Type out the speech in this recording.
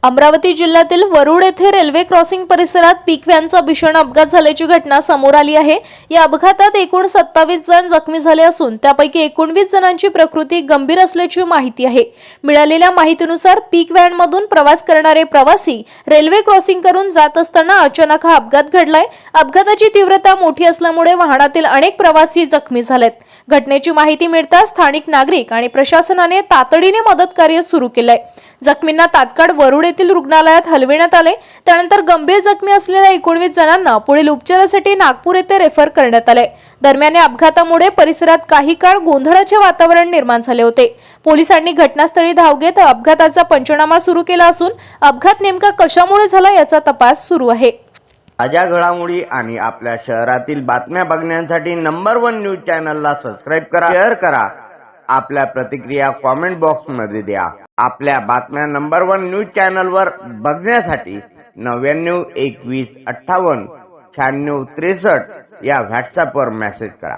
अमरावती जिल्ह्यातील वरुड येथे railway crossing परिसरात पीक व्हॅनचा भीषण अपघात झाल्याची घटना समोर आली आहे। या अपघातात एकूण 27 जण जखमी झाले असून त्यापैकी 19 जणांची प्रकृती गंभीर असल्याची माहिती आहे। मिळालेल्या माहितीनुसार पीक व्हॅनमधून प्रवास करणारे प्रवासी रेल्वे क्रॉसिंग करून जात असताना अचानक हा अपघात घडलाय। अपघाताची तीव्रता मोठी असल्यामुळे वाहनातील अनेक प्रवासी जखमी झालेत। घटनेची माहिती मिळताच स्थानिक नागरिक आणि प्रशासनाने तातडीने मदत कार्य सुरू केलंय। जखमींना तात्काळ वरुड येथील रुग्णालयात हलविण्यात आले। त्यानंतर गंभीर जखमी असलेल्या 19 जणांना पुढील उपचारासाठी नागपूर येथे रेफर करण्यात आले। दरम्यान या अपघातामुळे परिसरात काही काळ गोंधळाचे वातावरण निर्माण झाले होते। पोलिसांनी घटनास्थळी धाव घेत अपघाताचा पंचनामा सुरू केला असून अपघात नेमका कशामुळे झाला याचा तपास सुरू आहे। ताज्या घडामोडी आणि आपल्या शहरातील बातम्या बघण्यासाठी नंबर 1 न्यूज चॅनलला सबस्क्राइब करा, शेअर करा, आपल्या प्रतिक्रिया कमेंट बॉक्स मध्ये द्या। आपल्या बातम्या नंबर 1 न्यूज चॅनलवर बघण्यासाठी 99 21 58 96 63 या व्हॉट्सअपवर मेसेज करा।